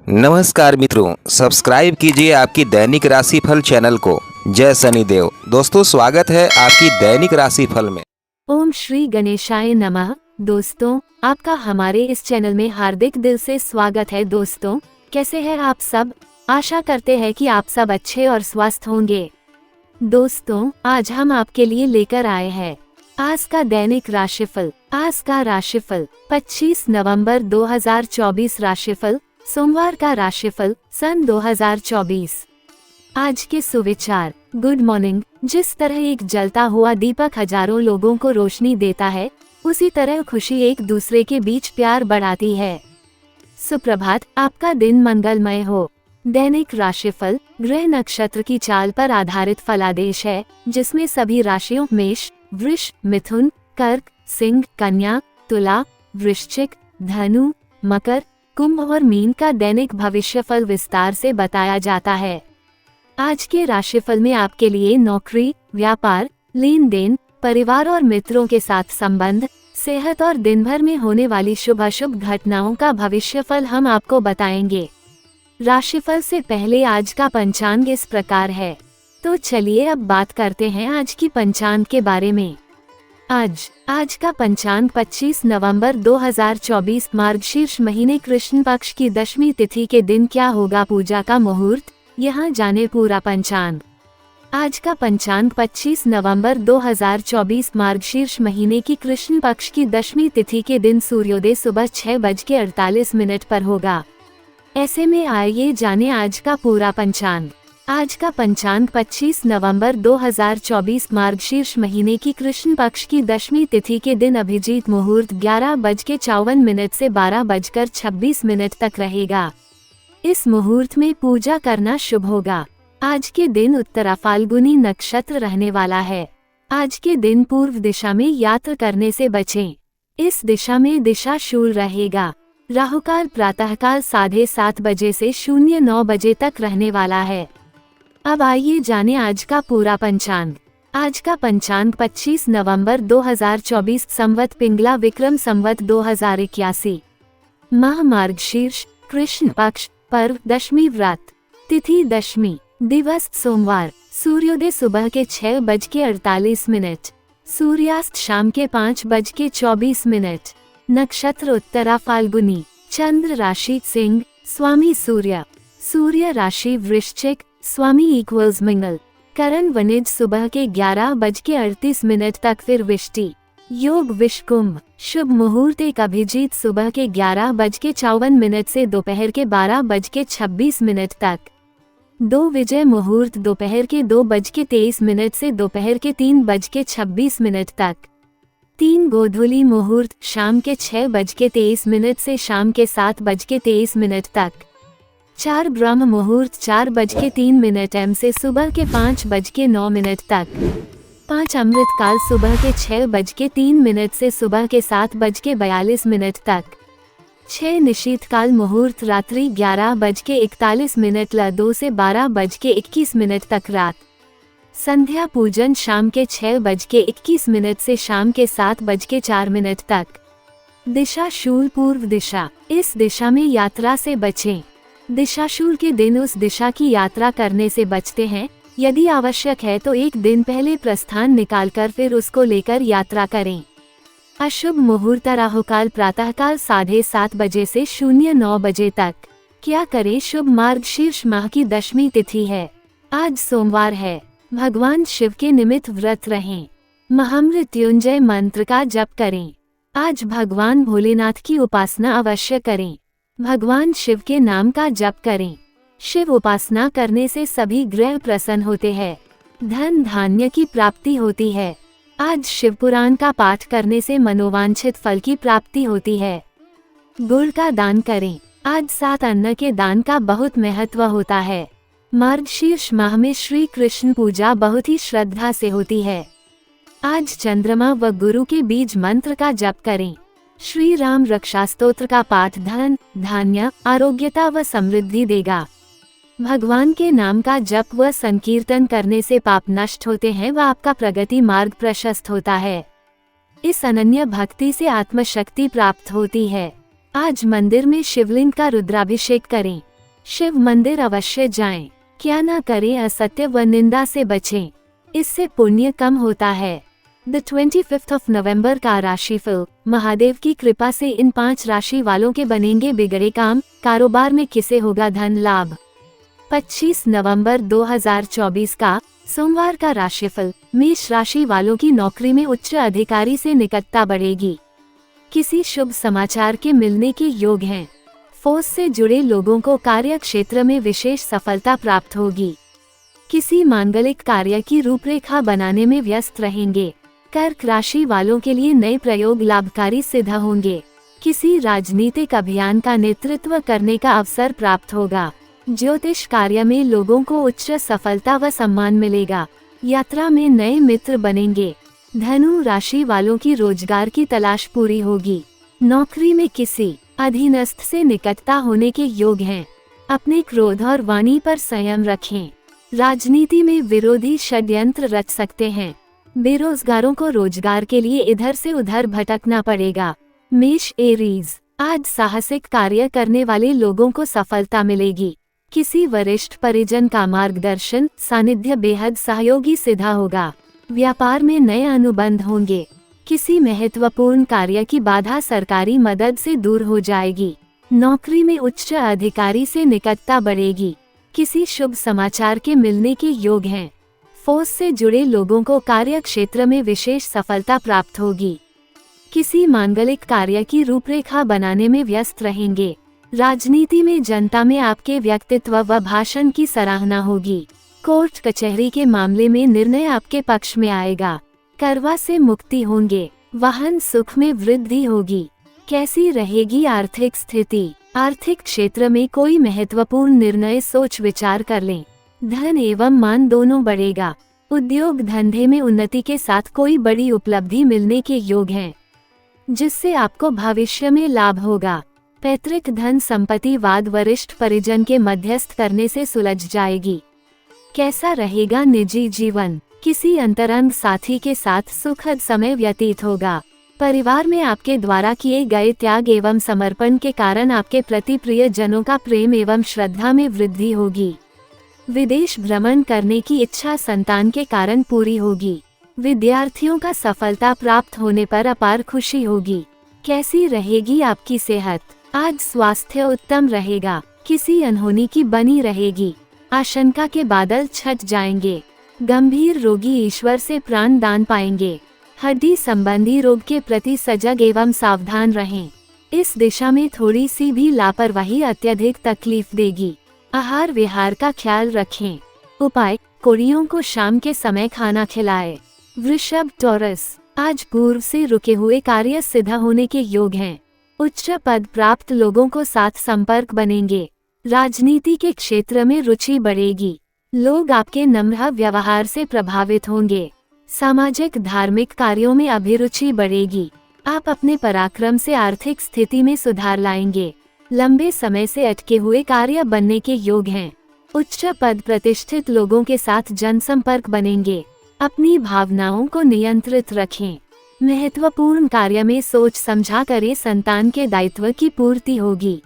नमस्कार मित्रों, सब्सक्राइब कीजिए आपकी दैनिक राशिफल चैनल को। जय शनिदेव। दोस्तों, स्वागत है आपकी दैनिक राशिफल में। ओम श्री गणेशाय नमः। दोस्तों, आपका हमारे इस चैनल में हार्दिक दिल से स्वागत है। दोस्तों, कैसे हैं आप सब? आशा करते हैं कि आप सब अच्छे और स्वस्थ होंगे। दोस्तों, आज हम आपके लिए लेकर आए हैं आज का दैनिक राशिफल। आज का राशिफल 25 नवंबर 2024 राशिफल, सोमवार का राशिफल सन 2024। आज के सुविचार। Good morning. जिस तरह एक जलता हुआ दीपक हजारों लोगों को रोशनी देता है, उसी तरह खुशी एक दूसरे के बीच प्यार बढ़ाती है। सुप्रभात, आपका दिन मंगलमय हो। दैनिक राशिफल ग्रह नक्षत्र की चाल पर आधारित फलादेश है, जिसमें सभी राशियों मेष, वृष, मिथुन, कर्क, सिंह, कन्या, तुला, वृश्चिक, धनु, मकर, कुंभ और मीन का दैनिक भविष्यफल विस्तार से बताया जाता है। आज के राशिफल में आपके लिए नौकरी, व्यापार, लेन देन, परिवार और मित्रों के साथ संबंध, सेहत और दिन भर में होने वाली शुभ अशुभ घटनाओं का भविष्यफल हम आपको बताएंगे। राशिफल से पहले आज का पंचांग इस प्रकार है, तो चलिए अब बात करते हैं आज की पंचांग के बारे में। आज का पंचांग 25 नवंबर 2024 मार्गशीर्ष महीने कृष्ण पक्ष की दशमी तिथि के दिन क्या होगा पूजा का मुहूर्त, यहाँ जाने पूरा पंचांग। आज का पंचांग 25 नवंबर 2024 मार्गशीर्ष महीने की कृष्ण पक्ष की दशमी तिथि के दिन सूर्योदय सुबह 6:48 पर होगा। ऐसे में आइए जाने आज का पूरा पंचांग। आज का पंचांग 25 नवंबर 2024 मार्गशीर्ष महीने की कृष्ण पक्ष की दशमी तिथि के दिन अभिजीत मुहूर्त 11:54 से 12:26 तक रहेगा। इस मुहूर्त में पूजा करना शुभ होगा। आज के दिन उत्तरा फाल्गुनी नक्षत्र रहने वाला है। आज के दिन पूर्व दिशा में यात्रा करने से बचें। इस दिशा में दिशा शूल रहेगा। राहुकाल प्रातःकाल 7:30 बजे से 09 बजे तक रहने वाला है। अब आइए जाने आज का पूरा पंचांग। आज का पंचांग 25 नवंबर 2024 संवत पिंगला विक्रम संवत 2081, माह मार्गशीर्ष, कृष्ण पक्ष, पर्व दशमी व्रत, तिथि दशमी, दिवस सोमवार, सूर्योदय सुबह के 6:48, सूर्यास्त शाम के 5:24, नक्षत्र उत्तरा फाल्गुनी, चंद्र राशि सिंह, स्वामी सूर्य, सूर्य राशि वृश्चिक, स्वामी इक्वल्स मंगल, करण वनिज सुबह के 11:38 तक, फिर विष्टि योग विष कुंभ, शुभ मुहूर्त एक अभिजीत सुबह के 11:54 से दोपहर के 12:26 तक, 2 विजय मुहूर्त दोपहर के 2:23 से दोपहर के 3:26 तक, 3 गोधूली मुहूर्त शाम के 6:23 से शाम के 7:23 तक, 4 ब्रह्म मुहूर्त 4:03 एम से सुबह के 5:09 तक, 5 अमृत काल सुबह के 6:03 से सुबह के 7:42 तक, 6 निशीत काल मुहूर्त रात्रि 11:41 ल 2 से 12:21 तक रात, संध्या पूजन शाम के 6:21 से शाम के 7:04 तक, दिशा शूल पूर्व दिशा, इस दिशा में यात्रा से बचें। दिशाशूल के दिन उस दिशा की यात्रा करने से बचते हैं। यदि आवश्यक है तो एक दिन पहले प्रस्थान निकालकर फिर उसको लेकर यात्रा करें। अशुभ मुहूर्त राहुकाल प्रातःकाल 7:30 बजे से 09 बजे तक। क्या करें? शुभ मार्गशीर्ष माह की दशमी तिथि है। आज सोमवार है। भगवान शिव के निमित्त व्रत रहें। महामृत्युंजय मंत्र का जप करें। आज भगवान भोलेनाथ की उपासना अवश्य करें। भगवान शिव के नाम का जप करें। शिव उपासना करने से सभी ग्रह प्रसन्न होते हैं। धन धान्य की प्राप्ति होती है। आज शिव पुराण का पाठ करने से मनोवांछित फल की प्राप्ति होती है। गुड़ का दान करें। आज 7 अन्न के दान का बहुत महत्व होता है। मार्गशीर्ष माह में श्री कृष्ण पूजा बहुत ही श्रद्धा से होती है। आज चंद्रमा व गुरु के बीज मंत्र का जप करें। श्री राम रक्षा स्तोत्र का पाठ धन, धान्य, आरोग्यता व समृद्धि देगा। भगवान के नाम का जप व संकीर्तन करने से पाप नष्ट होते हैं व आपका प्रगति मार्ग प्रशस्त होता है। इस अनन्य भक्ति से आत्मशक्ति प्राप्त होती है। आज मंदिर में शिवलिंग का रुद्राभिषेक करें। शिव मंदिर अवश्य जाएं। क्या ना करें, असत्य व निंदा से बचें, इससे पुण्य कम होता है। द 25th of November का राशिफल। महादेव की कृपा से इन 5 राशि वालों के बनेंगे बिगड़े काम, कारोबार में किसे होगा धन लाभ। 25 नवंबर 2024 का सोमवार का राशिफल। मेष राशि वालों की नौकरी में उच्च अधिकारी से निकटता बढ़ेगी। किसी शुभ समाचार के मिलने के योग हैं। फौज से जुड़े लोगों को कार्य क्षेत्र में विशेष सफलता प्राप्त होगी। किसी मांगलिक कार्य की रूपरेखा बनाने में व्यस्त रहेंगे। कर्क राशि वालों के लिए नए प्रयोग लाभकारी सिद्ध होंगे। किसी राजनीतिक अभियान का नेतृत्व करने का अवसर प्राप्त होगा। ज्योतिष कार्य में लोगों को उच्च सफलता व सम्मान मिलेगा। यात्रा में नए मित्र बनेंगे। धनु राशि वालों की रोजगार की तलाश पूरी होगी। नौकरी में किसी अधीनस्थ से निकटता होने के योग हैं। अपने क्रोध और वाणी पर संयम रखें। राजनीति में विरोधी षड्यंत्र रच सकते हैं। बेरोजगारों को रोजगार के लिए इधर से उधर भटकना पड़ेगा। मेष एरीज, आज साहसिक कार्य करने वाले लोगों को सफलता मिलेगी। किसी वरिष्ठ परिजन का मार्गदर्शन सानिध्य बेहद सहयोगी सिद्ध होगा। व्यापार में नए अनुबंध होंगे। किसी महत्वपूर्ण कार्य की बाधा सरकारी मदद से दूर हो जाएगी। नौकरी में उच्च अधिकारी से निकटता बढ़ेगी। किसी शुभ समाचार के मिलने के योग हैं। फौज से जुड़े लोगों को कार्य क्षेत्र में विशेष सफलता प्राप्त होगी। किसी मांगलिक कार्य की रूपरेखा बनाने में व्यस्त रहेंगे। राजनीति में जनता में आपके व्यक्तित्व व भाषण की सराहना होगी। कोर्ट कचहरी के मामले में निर्णय आपके पक्ष में आएगा। करवा से मुक्ति होंगे। वाहन सुख में वृद्धि होगी। कैसी रहेगी आर्थिक स्थिति। आर्थिक क्षेत्र में कोई महत्वपूर्ण निर्णय सोच विचार कर लें। धन एवं मान दोनों बढ़ेगा। उद्योग धंधे में उन्नति के साथ कोई बड़ी उपलब्धि मिलने के योग हैं, जिससे आपको भविष्य में लाभ होगा। पैतृक धन संपत्ति वाद वरिष्ठ परिजन के मध्यस्थ करने से सुलझ जाएगी। कैसा रहेगा निजी जीवन। किसी अंतरंग साथी के साथ सुखद समय व्यतीत होगा। परिवार में आपके द्वारा किए गए त्याग एवं समर्पण के कारण आपके प्रति प्रिय जनों का प्रेम एवं श्रद्धा में वृद्धि होगी। विदेश भ्रमण करने की इच्छा संतान के कारण पूरी होगी। विद्यार्थियों का सफलता प्राप्त होने पर अपार खुशी होगी। कैसी रहेगी आपकी सेहत। आज स्वास्थ्य उत्तम रहेगा। किसी अनहोनी की बनी रहेगी। आशंका के बादल छट जाएंगे। गंभीर रोगी ईश्वर से प्राण दान पाएंगे। हड्डी संबंधी रोग के प्रति सजग एवं सावधान रहें। इस दिशा में थोड़ी सी भी लापरवाही अत्यधिक तकलीफ देगी। आहार विहार का ख्याल रखें। उपाय, कोड़ियों को शाम के समय खाना खिलाएं। वृषभ टॉरस, आज पूर्व से रुके हुए कार्य सिद्ध होने के योग हैं। उच्च पद प्राप्त लोगों को साथ संपर्क बनेंगे। राजनीति के क्षेत्र में रुचि बढ़ेगी। लोग आपके नम्र व्यवहार से प्रभावित होंगे। सामाजिक धार्मिक कार्यों में अभिरुचि बढ़ेगी। आप अपने पराक्रम से आर्थिक स्थिति में सुधार लाएंगे। लंबे समय से अटके हुए कार्य बनने के योग हैं। उच्च पद प्रतिष्ठित लोगों के साथ जनसंपर्क बनेंगे। अपनी भावनाओं को नियंत्रित रखें। महत्वपूर्ण कार्य में सोच समझा करें। संतान के दायित्व की पूर्ति होगी।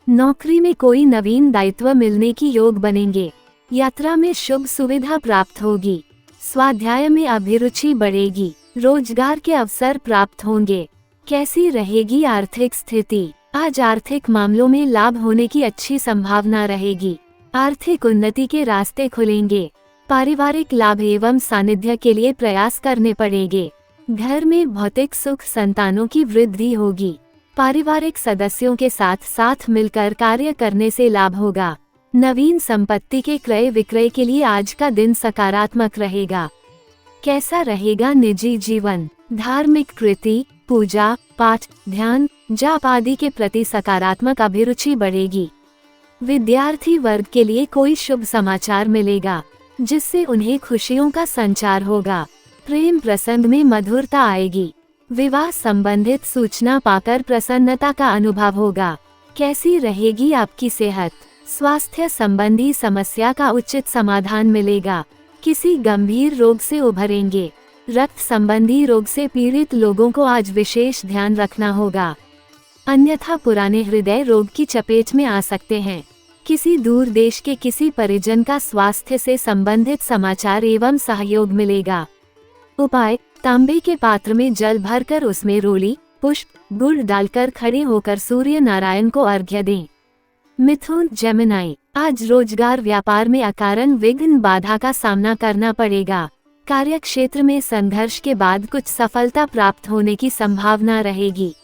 नौकरी में कोई नवीन दायित्व मिलने की योग बनेंगे। यात्रा में शुभ सुविधा प्राप्त होगी। स्वाध्याय में अभिरुचि बढ़ेगी। रोजगार के अवसर प्राप्त होंगे। कैसी रहेगी आर्थिक स्थिति। आज आर्थिक मामलों में लाभ होने की अच्छी संभावना रहेगी। आर्थिक उन्नति के रास्ते खुलेंगे। पारिवारिक लाभ एवं सानिध्य के लिए प्रयास करने पड़ेंगे। घर में भौतिक सुख, संतानों की वृद्धि होगी। पारिवारिक सदस्यों के साथ साथ मिलकर कार्य करने से लाभ होगा। नवीन संपत्ति के क्रय विक्रय के लिए आज का दिन सकारात्मक रहेगा। कैसा रहेगा निजी जीवन। धार्मिक कृति, पूजा पाठ, ध्यान, जाप आदि के प्रति सकारात्मक अभिरुचि बढ़ेगी। विद्यार्थी वर्ग के लिए कोई शुभ समाचार मिलेगा, जिससे उन्हें खुशियों का संचार होगा। प्रेम प्रसंग में मधुरता आएगी। विवाह संबंधित सूचना पाकर प्रसन्नता का अनुभव होगा। कैसी रहेगी आपकी सेहत। स्वास्थ्य संबंधी समस्या का उचित समाधान मिलेगा। किसी गंभीर रोग से उभरेंगे। रक्त संबंधी रोग से पीड़ित लोगों को आज विशेष ध्यान रखना होगा, अन्यथा पुराने हृदय रोग की चपेट में आ सकते हैं। किसी दूर देश के किसी परिजन का स्वास्थ्य से संबंधित समाचार एवं सहयोग मिलेगा। उपाय, तांबे के पात्र में जल भरकर उसमें रोली, पुष्प, गुड़ डालकर खड़े होकर सूर्य नारायण को अर्घ्य दें। मिथुन, जेमिनी, आज रोजगार व्यापार में अकारण विघ्न बाधा का सामना करना पड़ेगा। कार्य क्षेत्र में संघर्ष के बाद कुछ सफलता प्राप्त होने की संभावना रहेगी।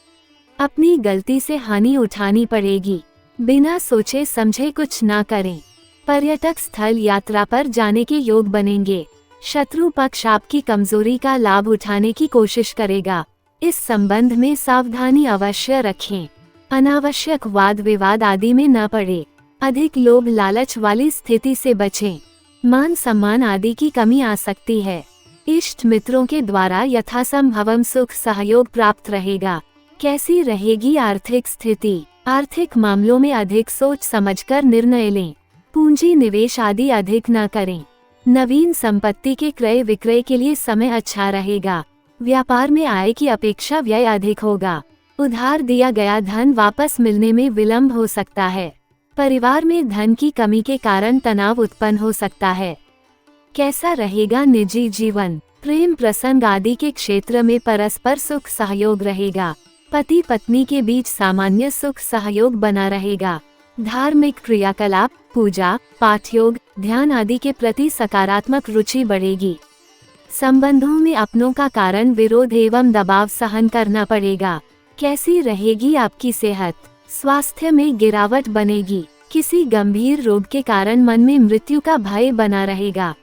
अपनी गलती से हानि उठानी पड़ेगी। बिना सोचे समझे कुछ ना करें। पर्यटक स्थल यात्रा पर जाने के योग बनेंगे। शत्रु पक्ष आपकी कमजोरी का लाभ उठाने की कोशिश करेगा। इस संबंध में सावधानी अवश्य रखें। अनावश्यक वाद विवाद आदि में न पड़े। अधिक लोभ लालच वाली स्थिति से बचें। मान सम्मान आदि की कमी आ सकती है। इष्ट मित्रों के द्वारा यथासंभव सुख सहयोग प्राप्त रहेगा। कैसी रहेगी आर्थिक स्थिति? आर्थिक मामलों में अधिक सोच समझकर निर्णय लें। पूंजी निवेश आदि अधिक न करें। नवीन संपत्ति के क्रय विक्रय के लिए समय अच्छा रहेगा। व्यापार में आय की अपेक्षा व्यय अधिक होगा। उधार दिया गया धन वापस मिलने में विलंब हो सकता है। परिवार में धन की कमी के कारण तनाव उत्पन्न हो सकता है। कैसा रहेगा निजी जीवन? प्रेम प्रसंग आदि के क्षेत्र में परस्पर सुख सहयोग रहेगा। पति पत्नी के बीच सामान्य सुख सहयोग बना रहेगा। धार्मिक क्रियाकलाप, पूजा पाठ, योग ध्यान आदि के प्रति सकारात्मक रुचि बढ़ेगी। संबंधों में अपनों का कारण विरोध एवं दबाव सहन करना पड़ेगा। कैसी रहेगी आपकी सेहत? स्वास्थ्य में गिरावट बनेगी। किसी गंभीर रोग के कारण मन में मृत्यु का भय बना रहेगा।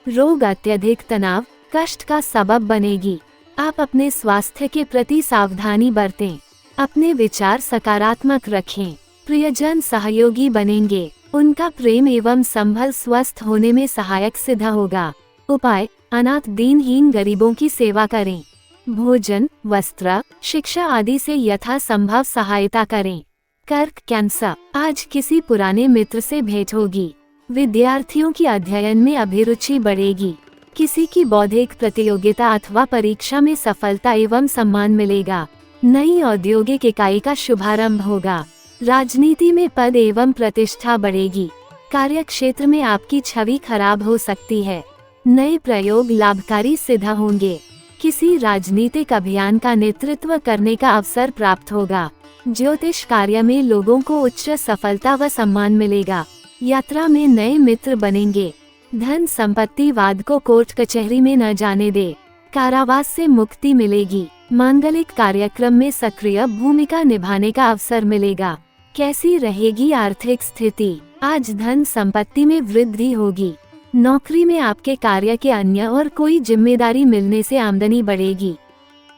रोग अत्यधिक तनाव, कष्ट का सबब बनेगी। आप अपने स्वास्थ्य के प्रति सावधानी बरतें। अपने विचार सकारात्मक रखें। प्रियजन सहयोगी बनेंगे। उनका प्रेम एवं संभल स्वस्थ होने में सहायक सिद्ध होगा। उपाय, अनाथ दीनहीन गरीबों की सेवा करें। भोजन, वस्त्र, शिक्षा आदि से यथासंभव सहायता करें। कर्क, कैंसर, आज किसी पुराने मित्र से भेंट होगी। विद्यार्थियों की अध्ययन में अभिरुचि बढ़ेगी। किसी की बौद्धिक प्रतियोगिता अथवा परीक्षा में सफलता एवं सम्मान मिलेगा। नई औद्योगिक इकाई का शुभारंभ होगा। राजनीति में पद एवं प्रतिष्ठा बढ़ेगी। कार्य क्षेत्र में आपकी छवि खराब हो सकती है। नए प्रयोग लाभकारी सिद्ध होंगे। किसी राजनीतिक अभियान का नेतृत्व करने का अवसर प्राप्त होगा। ज्योतिष कार्य में लोगों को उच्च सफलता व सम्मान मिलेगा। यात्रा में नए मित्र बनेंगे। धन संपत्ति वाद को कोर्ट कचहरी में न जाने दे। कारावास से मुक्ति मिलेगी। मांगलिक कार्यक्रम में सक्रिय भूमिका निभाने का अवसर मिलेगा। कैसी रहेगी आर्थिक स्थिति? आज धन संपत्ति में वृद्धि होगी। नौकरी में आपके कार्य के अन्य और कोई जिम्मेदारी मिलने से आमदनी बढ़ेगी।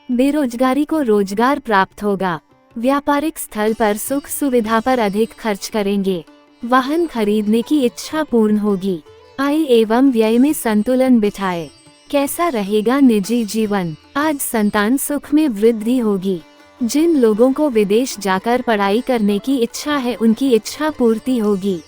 बेरोजगारी को रोजगार प्राप्त होगा। व्यापारिक स्थल पर सुख सुविधा पर अधिक खर्च करेंगे। वाहन खरीदने की इच्छा पूर्ण होगी। आय एवं व्यय में संतुलन बिठाए। कैसा रहेगा निजी जीवन? आज संतान सुख में वृद्धि होगी। जिन लोगों को विदेश जाकर पढ़ाई करने की इच्छा है उनकी इच्छा पूर्ति होगी,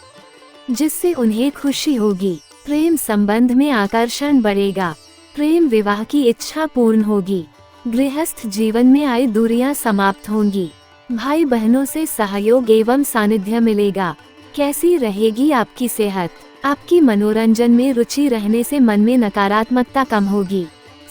जिससे उन्हें खुशी होगी। प्रेम संबंध में आकर्षण बढ़ेगा। प्रेम विवाह की इच्छा पूर्ण होगी। गृहस्थ जीवन में आय दूरियां समाप्त होंगी। भाई बहनों से सहयोग एवं सानिध्य मिलेगा। कैसी रहेगी आपकी सेहत? आपकी मनोरंजन में रुचि रहने से मन में नकारात्मकता कम होगी।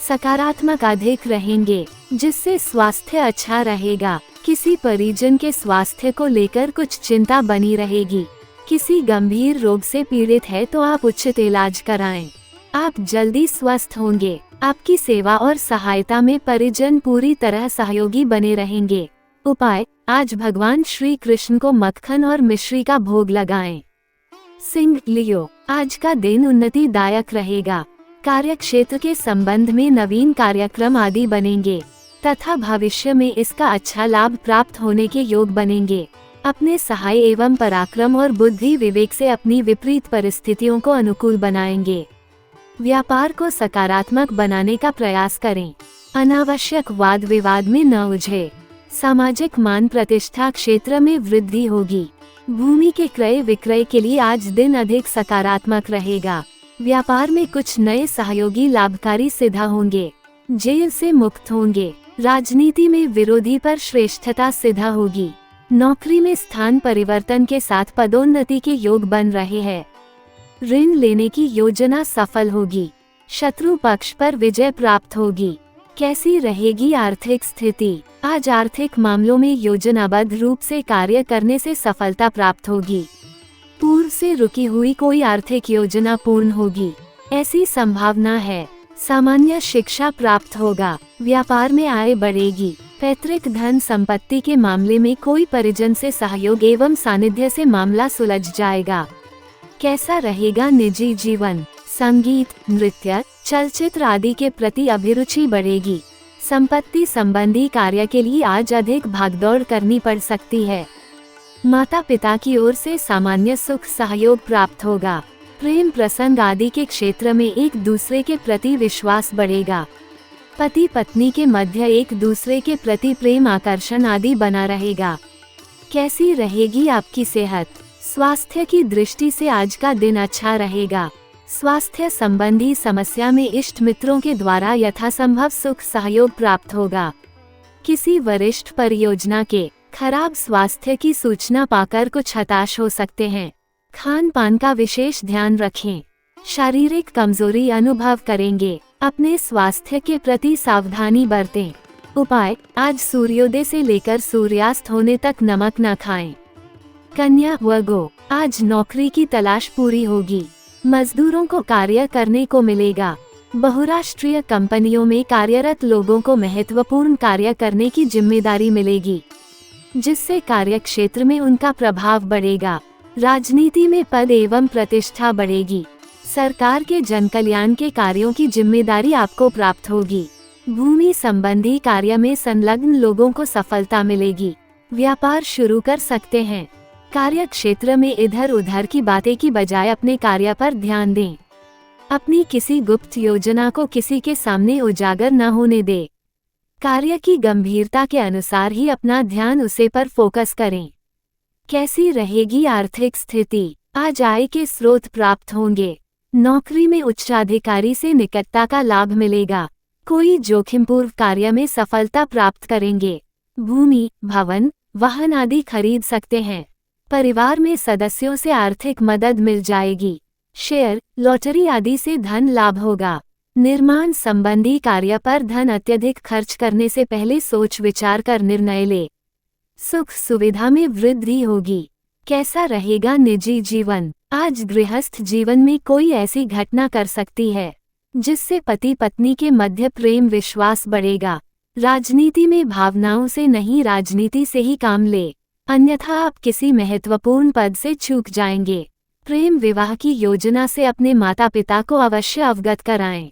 सकारात्मक अधिक रहेंगे, जिससे स्वास्थ्य अच्छा रहेगा। किसी परिजन के स्वास्थ्य को लेकर कुछ चिंता बनी रहेगी। किसी गंभीर रोग से पीड़ित है तो आप उचित इलाज कराएं। आप जल्दी स्वस्थ होंगे। आपकी सेवा और सहायता में परिजन पूरी तरह सहयोगी बने रहेंगे। उपाय, आज भगवान श्री कृष्ण को मक्खन और मिश्री का भोग लगाएं। सिंह, लियो, आज का दिन उन्नतिदायक रहेगा। कार्य क्षेत्र के संबंध में नवीन कार्यक्रम आदि बनेंगे तथा भविष्य में इसका अच्छा लाभ प्राप्त होने के योग बनेंगे। अपने सहाय एवं पराक्रम और बुद्धि विवेक से अपनी विपरीत परिस्थितियों को अनुकूल बनाएंगे। व्यापार को सकारात्मक बनाने का प्रयास करें। अनावश्यक वाद विवाद में न उलझे। सामाजिक मान प्रतिष्ठा क्षेत्र में वृद्धि होगी। भूमि के क्रय विक्रय के लिए आज दिन अधिक सकारात्मक रहेगा। व्यापार में कुछ नए सहयोगी लाभकारी सिद्ध होंगे। जेल से मुक्त होंगे। राजनीति में विरोधी पर श्रेष्ठता सिद्ध होगी। नौकरी में स्थान परिवर्तन के साथ पदोन्नति के योग बन रहे हैं। ऋण लेने की योजना सफल होगी। शत्रु पक्ष पर विजय प्राप्त होगी। कैसी रहेगी आर्थिक स्थिति? आज आर्थिक मामलों में योजनाबद्ध रूप से कार्य करने से सफलता प्राप्त होगी। पूर्व से रुकी हुई कोई आर्थिक योजना पूर्ण होगी, ऐसी संभावना है। सामान्य शिक्षा प्राप्त होगा। व्यापार में आय बढ़ेगी। पैतृक धन संपत्ति के मामले में कोई परिजन से सहयोग एवं सानिध्य से मामला सुलझ जाएगा। कैसा रहेगा निजी जीवन? संगीत, नृत्य, चलचित्र आदि के प्रति अभिरुचि बढ़ेगी। संपत्ति संबंधी कार्य के लिए आज अधिक भागदौड़ करनी पड़ सकती है। माता पिता की ओर से सामान्य सुख सहयोग प्राप्त होगा। प्रेम प्रसंग आदि के क्षेत्र में एक दूसरे के प्रति विश्वास बढ़ेगा। पति पत्नी के मध्य एक दूसरे के प्रति प्रेम आकर्षण आदि बना रहेगा। कैसी रहेगी आपकी सेहत? स्वास्थ्य की दृष्टि से आज का दिन अच्छा रहेगा। स्वास्थ्य संबंधी समस्या में इष्ट मित्रों के द्वारा यथासंभव सुख सहयोग प्राप्त होगा। किसी वरिष्ठ परियोजना के खराब स्वास्थ्य की सूचना पाकर कुछ हताश हो सकते हैं। खान पान का विशेष ध्यान रखें। शारीरिक कमजोरी अनुभव करेंगे। अपने स्वास्थ्य के प्रति सावधानी बरतें। उपाय: आज सूर्योदय से लेकर सूर्यास्त होने तक नमक न खाएं। कन्या वर्गो, आज नौकरी की तलाश पूरी होगी। मजदूरों को कार्य करने को मिलेगा। बहुराष्ट्रीय कंपनियों में कार्यरत लोगों को महत्वपूर्ण कार्य करने की जिम्मेदारी मिलेगी, जिससे कार्य क्षेत्र में उनका प्रभाव बढ़ेगा। राजनीति में पद एवं प्रतिष्ठा बढ़ेगी। सरकार के जनकल्याण के कार्यों की जिम्मेदारी आपको प्राप्त होगी। भूमि संबंधी कार्य में संलग्न लोगों को सफलता मिलेगी। व्यापार शुरू कर सकते हैं। कार्य क्षेत्र में इधर उधर की बातें की बजाय अपने कार्य पर ध्यान दें। अपनी किसी गुप्त योजना को किसी के सामने उजागर न होने दें। कार्य की गंभीरता के अनुसार ही अपना ध्यान उसे पर फोकस करें। कैसी रहेगी आर्थिक स्थिति? आज आय के स्रोत प्राप्त होंगे। नौकरी में उच्चाधिकारी से निकटता का लाभ मिलेगा। कोई जोखिमपूर्ण कार्य में सफलता प्राप्त करेंगे। भूमि, भवन, वाहन आदि खरीद सकते हैं। परिवार में सदस्यों से आर्थिक मदद मिल जाएगी। शेयर, लॉटरी आदि से धन लाभ होगा। निर्माण संबंधी कार्य पर धन अत्यधिक खर्च करने से पहले सोच विचार कर निर्णय ले। सुख सुविधा में वृद्धि होगी। कैसा रहेगा निजी जीवन? आज गृहस्थ जीवन में कोई ऐसी घटना कर सकती है जिससे पति पत्नी के मध्य प्रेम विश्वास बढ़ेगा। राजनीति में भावनाओं से नहीं, राजनीति से ही काम ले, अन्यथा आप किसी महत्वपूर्ण पद से चूक जाएंगे। प्रेम विवाह की योजना से अपने माता पिता को अवश्य अवगत कराएं,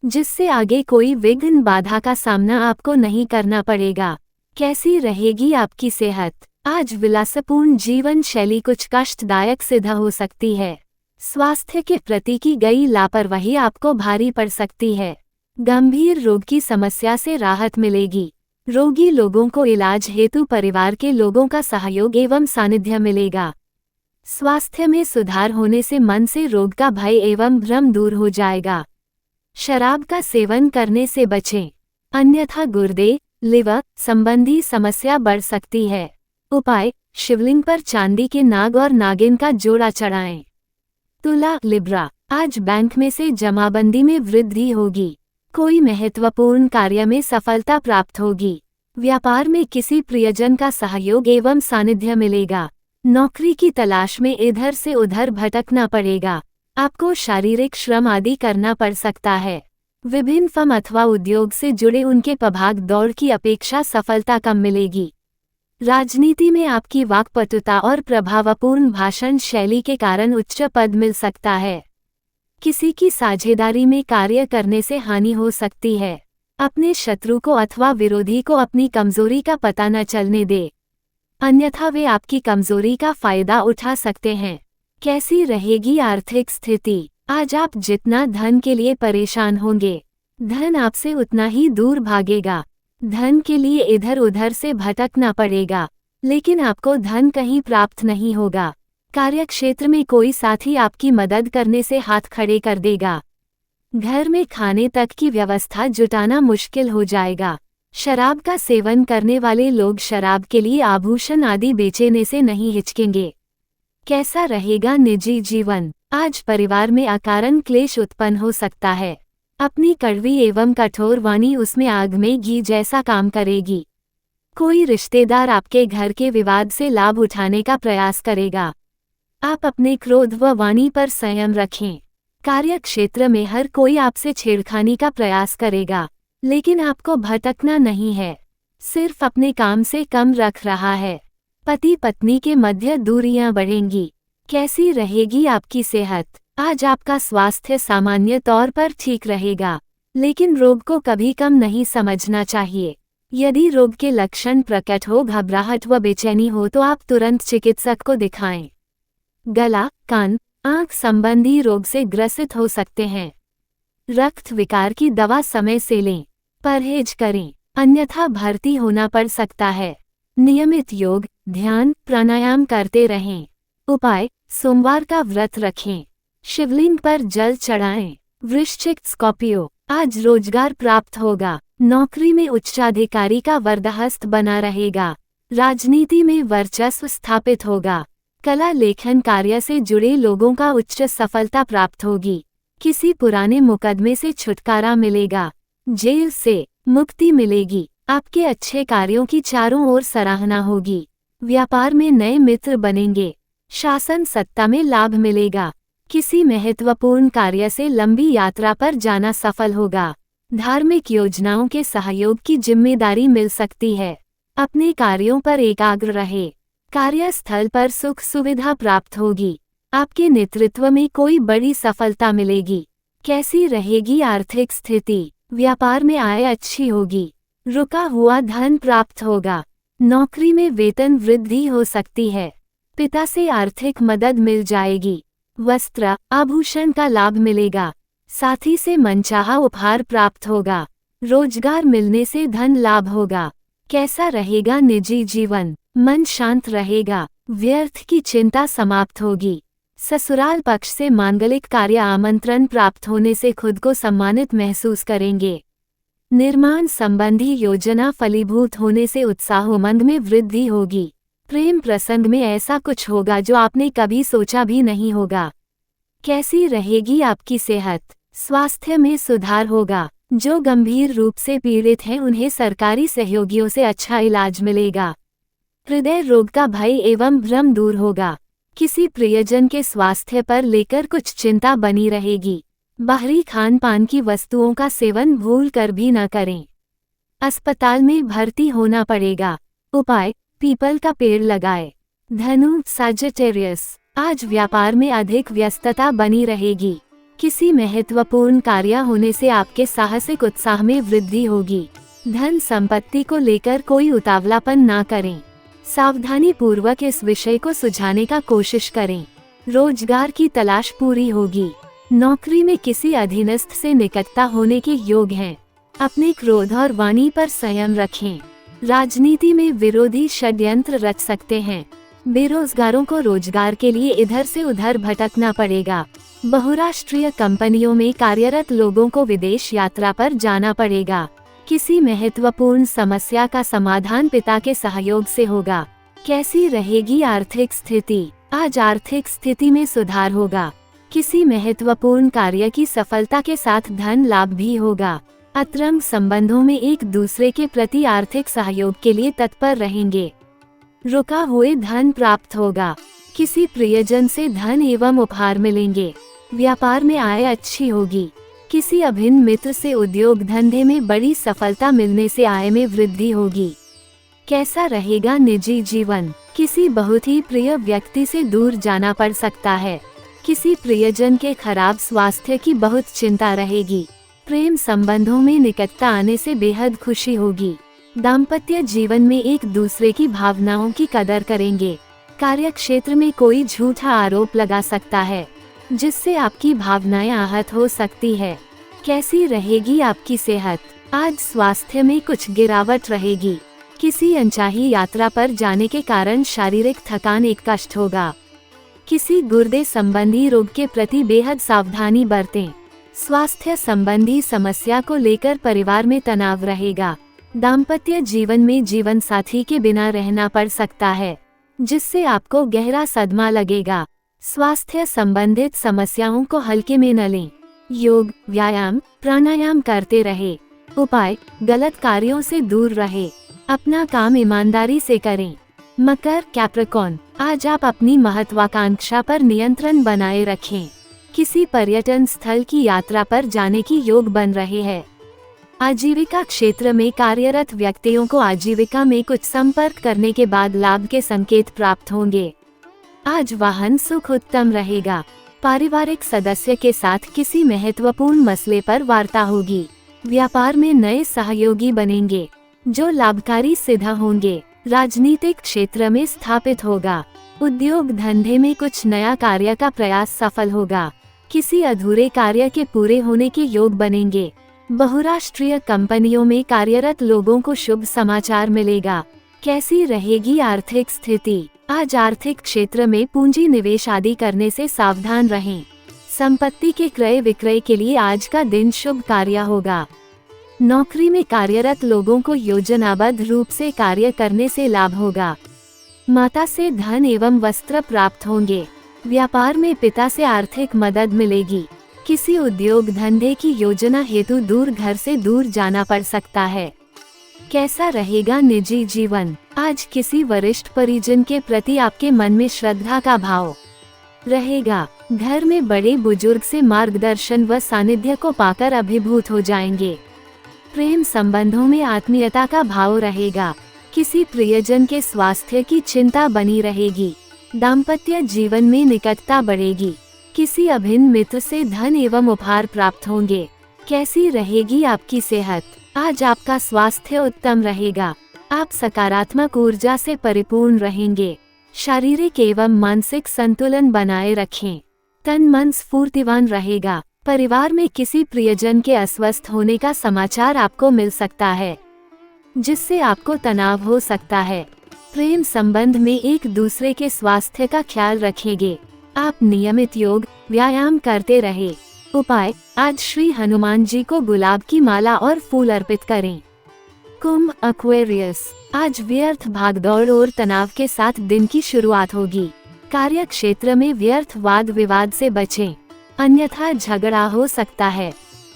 जिससे आगे कोई विघ्न बाधा का सामना आपको नहीं करना पड़ेगा। कैसी रहेगी आपकी सेहत? आज विलासपूर्ण जीवन शैली कुछ कष्टदायक सिद्ध हो सकती है। स्वास्थ्य के प्रति की गई लापरवाही आपको भारी पड़ सकती है। गंभीर रोग की समस्या से राहत मिलेगी। रोगी लोगों को इलाज हेतु परिवार के लोगों का सहयोग एवं सानिध्य मिलेगा। स्वास्थ्य में सुधार होने से मन से रोग का भय एवं भ्रम दूर हो जाएगा। शराब का सेवन करने से बचें, अन्यथा गुर्दे, लिवर संबंधी समस्या बढ़ सकती है। उपाय: शिवलिंग पर चांदी के नाग और नागिन का जोड़ा चढ़ाएं। तुला लिब्रा, आज बैंक में से जमाबंदी में वृद्धि होगी। कोई महत्वपूर्ण कार्य में सफलता प्राप्त होगी। व्यापार में किसी प्रियजन का सहयोग एवं सानिध्य मिलेगा। नौकरी की तलाश में इधर से उधर भटकना पड़ेगा। आपको शारीरिक श्रम आदि करना पड़ सकता है। विभिन्न फर्म अथवा उद्योग से जुड़े उनके भाग दौड़ की अपेक्षा सफलता कम मिलेगी। राजनीति में आपकी वाक्पटुता और प्रभावपूर्ण भाषण शैली के कारण उच्च पद मिल सकता है। किसी की साझेदारी में कार्य करने से हानि हो सकती है। अपने शत्रु को अथवा विरोधी को अपनी कमजोरी का पता न चलने दे, अन्यथा वे आपकी कमजोरी का फायदा उठा सकते हैं। कैसी रहेगी आर्थिक स्थिति? आज आप जितना धन के लिए परेशान होंगे, धन आपसे उतना ही दूर भागेगा। धन के लिए इधर उधर से भटकना पड़ेगा, लेकिन आपको धन कहीं प्राप्त नहीं होगा। कार्यक्षेत्र में कोई साथी आपकी मदद करने से हाथ खड़े कर देगा। घर में खाने तक की व्यवस्था जुटाना मुश्किल हो जाएगा। शराब का सेवन करने वाले लोग शराब के लिए आभूषण आदि बेचने से नहीं हिचकेंगे। कैसा रहेगा निजी जीवन? आज परिवार में अकारण क्लेश उत्पन्न हो सकता है। अपनी कड़वी एवं कठोर वाणी उसमें आग में घी जैसा काम करेगी। कोई रिश्तेदार आपके घर के विवाद से लाभ उठाने का प्रयास करेगा। आप अपने क्रोध व वाणी पर संयम रखें। कार्य क्षेत्र में हर कोई आपसे छेड़खानी का प्रयास करेगा, लेकिन आपको भटकना नहीं है, सिर्फ अपने काम से कम रख रहा है। पति पत्नी के मध्य दूरियां बढ़ेंगी। कैसी रहेगी आपकी सेहत? आज आपका स्वास्थ्य सामान्य तौर पर ठीक रहेगा, लेकिन रोग को कभी कम नहीं समझना चाहिए। यदि रोग के लक्षण प्रकट हो, घबराहट व बेचैनी हो तो आप तुरंत चिकित्सक को दिखाएं। गला, कान, आंख संबंधी रोग से ग्रसित हो सकते हैं। रक्त विकार की दवा समय से लें, परहेज करें, अन्यथा भर्ती होना पड़ सकता है। नियमित योग, ध्यान, प्राणायाम करते रहें। उपाय: सोमवार का व्रत रखें, शिवलिंग पर जल चढ़ाएं। वृश्चिक, स्कॉर्पियो, आज रोजगार प्राप्त होगा। नौकरी में उच्चाधिकारी का वरदहस्त बना रहेगा। राजनीति में वर्चस्व स्थापित होगा। कला लेखन कार्य से जुड़े लोगों का उच्च सफलता प्राप्त होगी। किसी पुराने मुकदमे से छुटकारा मिलेगा। जेल से मुक्ति मिलेगी। आपके अच्छे कार्यों की चारों ओर सराहना होगी। व्यापार में नए मित्र बनेंगे। शासन सत्ता में लाभ मिलेगा। किसी महत्वपूर्ण कार्य से लंबी यात्रा पर जाना सफल होगा। धार्मिक योजनाओं के सहयोग की जिम्मेदारी मिल सकती है। अपने कार्यों पर एकाग्र रहे। कार्यस्थल पर सुख सुविधा प्राप्त होगी। आपके नेतृत्व में कोई बड़ी सफलता मिलेगी। कैसी रहेगी आर्थिक स्थिति? व्यापार में आय अच्छी होगी। रुका हुआ धन प्राप्त होगा। नौकरी में वेतन वृद्धि हो सकती है। पिता से आर्थिक मदद मिल जाएगी। वस्त्र, आभूषण का लाभ मिलेगा। साथी से मनचाहा उपहार प्राप्त होगा। रोजगार मिलने से धन लाभ होगा। कैसा रहेगा निजी जीवन? मन शांत रहेगा। व्यर्थ की चिंता समाप्त होगी। ससुराल पक्ष से मांगलिक कार्य आमंत्रण प्राप्त होने से खुद को सम्मानित महसूस करेंगे। निर्माण संबंधी योजना फलीभूत होने से उत्साह उमंग में वृद्धि होगी। प्रेम प्रसंग में ऐसा कुछ होगा जो आपने कभी सोचा भी नहीं होगा। कैसी रहेगी आपकी सेहत? स्वास्थ्य में सुधार होगा। जो गंभीर रूप से पीड़ित हैं उन्हें सरकारी सहयोगियों से अच्छा इलाज मिलेगा। हृदय रोग का भय एवं भ्रम दूर होगा। किसी प्रियजन के स्वास्थ्य पर लेकर कुछ चिंता बनी रहेगी। बाहरी खान पान की वस्तुओं का सेवन भूल कर भी न करें। अस्पताल में भर्ती होना पड़ेगा। उपाय: पीपल का पेड़ लगाए। धनु, सजिटेरियस, आज व्यापार में अधिक व्यस्तता बनी रहेगी। किसी महत्वपूर्ण कार्य होने से आपके साहसिक उत्साह में वृद्धि होगी। धन संपत्ति को लेकर कोई उतावलापन ना करें। सावधानी पूर्वक इस विषय को सुलझाने का कोशिश करें। रोजगार की तलाश पूरी होगी। नौकरी में किसी अधीनस्थ से निकटता होने के योग हैं। अपने क्रोध और वाणी पर संयम रखें। राजनीति में विरोधी षड्यंत्र रच सकते हैं। बेरोजगारों को रोजगार के लिए इधर से उधर भटकना पड़ेगा। बहुराष्ट्रीय कंपनियों में कार्यरत लोगों को विदेश यात्रा पर जाना पड़ेगा। किसी महत्वपूर्ण समस्या का समाधान पिता के सहयोग से होगा। कैसी रहेगी आर्थिक स्थिति? आज आर्थिक स्थिति में सुधार होगा। किसी महत्वपूर्ण कार्य की सफलता के साथ धन लाभ भी होगा। अंतरंग संबंधों में एक दूसरे के प्रति आर्थिक सहयोग के लिए तत्पर रहेंगे। रुका हुए धन प्राप्त होगा। किसी प्रियजन से धन एवं उपहार मिलेंगे। व्यापार में आय अच्छी होगी। किसी अभिन्न मित्र से उद्योग धंधे में बड़ी सफलता मिलने से आय में वृद्धि होगी। कैसा रहेगा निजी जीवन? किसी बहुत ही प्रिय व्यक्ति से दूर जाना पड़ सकता है। किसी प्रियजन के खराब स्वास्थ्य की बहुत चिंता रहेगी। प्रेम संबंधों में निकटता आने से बेहद खुशी होगी। दाम्पत्य जीवन में एक दूसरे की भावनाओं की कदर करेंगे। कार्य क्षेत्र में कोई झूठा आरोप लगा सकता है, जिससे आपकी भावनाएं आहत हो सकती है। कैसी रहेगी आपकी सेहत? आज स्वास्थ्य में कुछ गिरावट रहेगी। किसी अनचाही यात्रा पर जाने के कारण शारीरिक थकान एक कष्ट होगा। किसी गुर्दे संबंधी रोग के प्रति बेहद सावधानी बरतें। स्वास्थ्य संबंधी समस्या को लेकर परिवार में तनाव रहेगा। दाम्पत्य जीवन में जीवन साथी के बिना रहना पड़ सकता है, जिससे आपको गहरा सदमा लगेगा। स्वास्थ्य संबंधित समस्याओं को हल्के में न लें। योग, व्यायाम, प्राणायाम करते रहे। उपाय, गलत कार्यों से दूर रहे। अपना काम ईमानदारी से करें। मकर, कैप्रिकॉर्न, आज आप अपनी महत्वाकांक्षा पर नियंत्रण बनाए रखें। किसी पर्यटन स्थल की यात्रा पर जाने की योग बन रहे हैं। आजीविका क्षेत्र में कार्यरत व्यक्तियों को आजीविका में कुछ संपर्क करने के बाद लाभ के संकेत प्राप्त होंगे। आज वाहन सुख उत्तम रहेगा। पारिवारिक सदस्य के साथ किसी महत्वपूर्ण मसले पर वार्ता होगी। व्यापार में नए सहयोगी बनेंगे, जो लाभकारी सिद्ध होंगे। राजनीतिक क्षेत्र में स्थापित होगा। उद्योग धंधे में कुछ नया कार्य का प्रयास सफल होगा। किसी अधूरे कार्य के पूरे होने के योग बनेंगे। बहुराष्ट्रीय कंपनियों में कार्यरत लोगों को शुभ समाचार मिलेगा। कैसी रहेगी आर्थिक स्थिति? आज आर्थिक क्षेत्र में पूंजी निवेश आदि करने से सावधान रहें। संपत्ति के क्रय विक्रय के लिए आज का दिन शुभ कार्य होगा। नौकरी में कार्यरत लोगों को योजनाबद्ध रूप से कार्य करने से लाभ होगा। माता से धन एवं वस्त्र प्राप्त होंगे। व्यापार में पिता से आर्थिक मदद मिलेगी। किसी उद्योग धंधे की योजना हेतु दूर घर से दूर जाना पड़ सकता है। कैसा रहेगा निजी जीवन? आज किसी वरिष्ठ परिजन के प्रति आपके मन में श्रद्धा का भाव रहेगा। घर में बड़े बुजुर्ग से मार्गदर्शन व सानिध्य को पाकर अभिभूत हो जाएंगे। प्रेम संबंधों में आत्मीयता का भाव रहेगा। किसी प्रियजन के स्वास्थ्य की चिंता बनी रहेगी। दाम्पत्य जीवन में निकटता बढ़ेगी। किसी अभिन्न मित्र से धन एवं उपहार प्राप्त होंगे। कैसी रहेगी आपकी सेहत? आज आपका स्वास्थ्य उत्तम रहेगा। आप सकारात्मक ऊर्जा से परिपूर्ण रहेंगे। शारीरिक एवं मानसिक संतुलन बनाए रखें। तन मन स्फूर्तिवान रहेगा। परिवार में किसी प्रियजन के अस्वस्थ होने का समाचार आपको मिल सकता है, जिससे आपको तनाव हो सकता है। प्रेम संबंध में एक दूसरे के स्वास्थ्य का ख्याल रखेंगे। आप नियमित योग, व्यायाम करते रहे। उपाय, आज श्री हनुमान जी को गुलाब की माला और फूल अर्पित करें। कुंभ, एक्वेरियस, आज व्यर्थ भागदौड़ और तनाव के साथ दिन की शुरुआत होगी। कार्य क्षेत्र में व्यर्थ वाद विवाद से बचें, अन्यथा झगड़ा हो सकता है।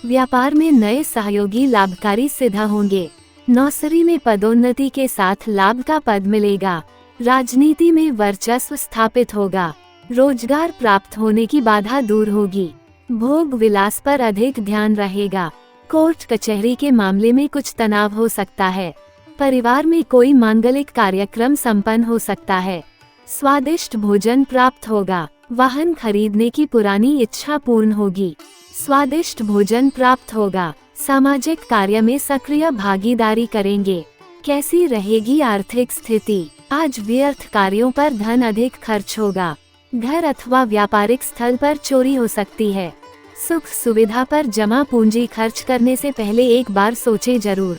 व्यापार में नए सहयोगी लाभकारी सिद्ध होंगे। नौकरी में पदोन्नति के साथ लाभ का पद मिलेगा। राजनीति में वर्चस्व स्थापित होगा। रोजगार प्राप्त होने की बाधा दूर होगी। भोग विलास पर अधिक ध्यान रहेगा। कोर्ट कचहरी के मामले में कुछ तनाव हो सकता है। परिवार में कोई मांगलिक कार्यक्रम संपन्न हो सकता है। स्वादिष्ट भोजन प्राप्त होगा। वाहन खरीदने की पुरानी इच्छा पूर्ण होगी। स्वादिष्ट भोजन प्राप्त होगा। सामाजिक कार्य में सक्रिय भागीदारी करेंगे। कैसी रहेगी आर्थिक स्थिति? आज व्यर्थ कार्यों पर धन अधिक खर्च होगा। घर अथवा व्यापारिक स्थल पर चोरी हो सकती है। सुख सुविधा पर जमा पूंजी खर्च करने से पहले एक बार सोचें जरूर।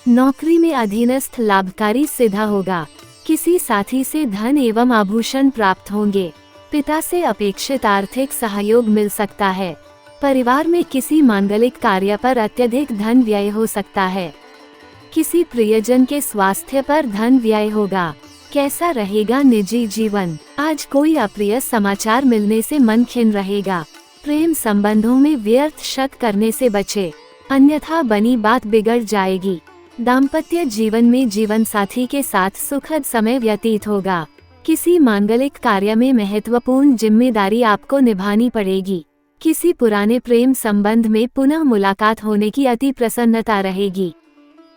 नौकरी में अधीनस्थ लाभकारी सिद्ध होगा। किसी साथी से धन एवं आभूषण प्राप्त होंगे। पिता से अपेक्षित आर्थिक सहयोग मिल सकता है। परिवार में किसी मांगलिक कार्य पर अत्यधिक धन व्यय हो सकता है। किसी प्रियजन के स्वास्थ्य पर धन व्यय होगा। कैसा रहेगा निजी जीवन? आज कोई अप्रिय समाचार मिलने से मन खिन्न रहेगा। प्रेम संबंधों में व्यर्थ शक करने से बचे, अन्यथा बनी बात बिगड़ जाएगी। दाम्पत्य जीवन में जीवन साथी के साथ सुखद समय व्यतीत होगा। किसी मांगलिक कार्य में महत्वपूर्ण जिम्मेदारी आपको निभानी पड़ेगी। किसी पुराने प्रेम संबंध में पुनः मुलाकात होने की अति प्रसन्नता रहेगी।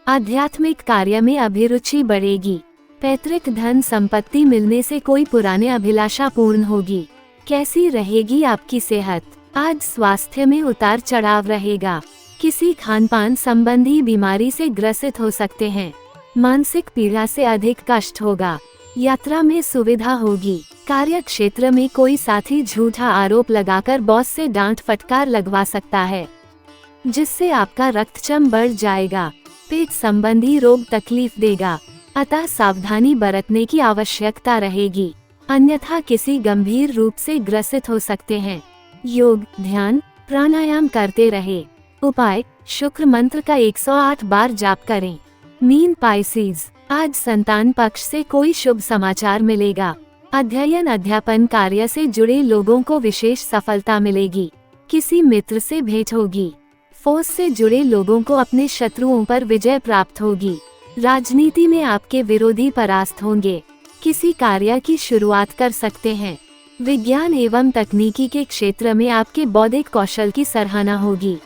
आध्यात्मिक कार्य में अभिरुचि बढ़ेगी। पैतृक धन संपत्ति मिलने से कोई पुराने अभिलाषा पूर्ण होगी। कैसी रहेगी आपकी सेहत? आज स्वास्थ्य में उतार चढ़ाव रहेगा। किसी खानपान संबंधी बीमारी से ग्रसित हो सकते हैं। मानसिक पीड़ा से अधिक कष्ट होगा। यात्रा में सुविधा होगी। कार्य क्षेत्र में कोई साथी झूठा आरोप लगाकर बॉस से डांट फटकार लगवा सकता है, जिससे आपका रक्तचाप बढ़ जाएगा। पेट संबंधी रोग तकलीफ देगा, अतः सावधानी बरतने की आवश्यकता रहेगी, अन्यथा किसी गंभीर रूप से ग्रसित हो सकते हैं। योग, ध्यान, प्राणायाम करते रहे। उपाय, शुक्र मंत्र का 108 बार जाप करें। मीन पाइसेस, आज संतान पक्ष से कोई शुभ समाचार मिलेगा। अध्ययन अध्यापन कार्य से जुड़े लोगों को विशेष सफलता मिलेगी। किसी मित्र से भेंट होगी। फोर्स से जुड़े लोगों को अपने शत्रुओं पर विजय प्राप्त होगी। राजनीति में आपके विरोधी परास्त होंगे। किसी कार्य की शुरुआत कर सकते हैं। विज्ञान एवं तकनीकी के क्षेत्र में आपके बौद्धिक कौशल की सराहना होगी।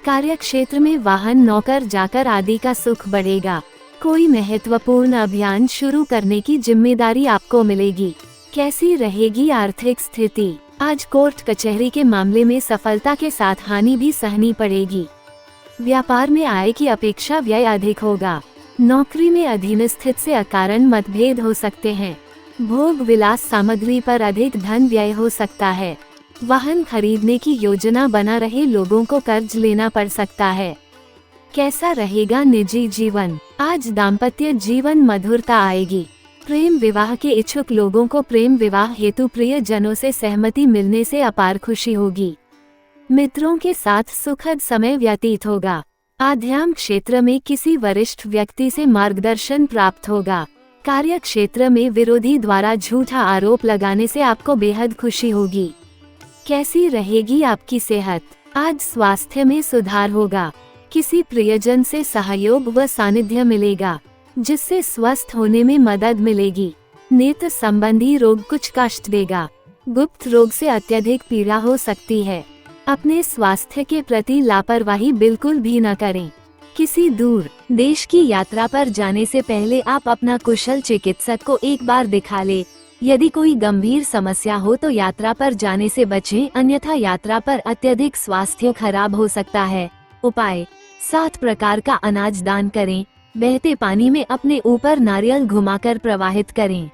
कार्य क्षेत्र में वाहन नौकर जाकर आदि का सुख बढ़ेगा। कोई महत्वपूर्ण अभियान शुरू करने की जिम्मेदारी आपको मिलेगी। कैसी रहेगी आर्थिक स्थिति? आज कोर्ट कचहरी के मामले में सफलता के साथ हानि भी सहनी पड़ेगी। व्यापार में आय की अपेक्षा व्यय अधिक होगा। नौकरी में अधीनस्थित से अकारण मतभेद हो सकते हैं। भोग विलास सामग्री पर अधिक धन व्यय हो सकता है। वाहन खरीदने की योजना बना रहे लोगों को कर्ज लेना पड़ सकता है। कैसा रहेगा निजी जीवन? आज दाम्पत्य जीवन मधुरता आएगी। प्रेम विवाह के इच्छुक लोगों को प्रेम विवाह हेतु प्रिय जनों से सहमति मिलने से अपार खुशी होगी। मित्रों के साथ सुखद समय व्यतीत होगा। आध्यात्म क्षेत्र में किसी वरिष्ठ व्यक्ति से मार्गदर्शन प्राप्त होगा। कार्य क्षेत्र में विरोधी द्वारा झूठा आरोप लगाने से आपको बेहद खुशी होगी। कैसी रहेगी आपकी सेहत? आज स्वास्थ्य में सुधार होगा। किसी प्रियजन से सहयोग व सानिध्य मिलेगा, जिससे स्वस्थ होने में मदद मिलेगी। नेत्र संबंधी रोग कुछ कष्ट देगा। गुप्त रोग से अत्यधिक पीड़ा हो सकती है। अपने स्वास्थ्य के प्रति लापरवाही बिल्कुल भी न करें। किसी दूर देश की यात्रा पर जाने से पहले आप अपना कुशल चिकित्सक को एक बार दिखा ले। यदि कोई गंभीर समस्या हो तो यात्रा पर जाने से बचें, अन्यथा यात्रा पर अत्यधिक स्वास्थ्य खराब हो सकता है। उपाय: 7 प्रकार का अनाज दान करें। बहते पानी में अपने ऊपर नारियल घुमाकर प्रवाहित करें।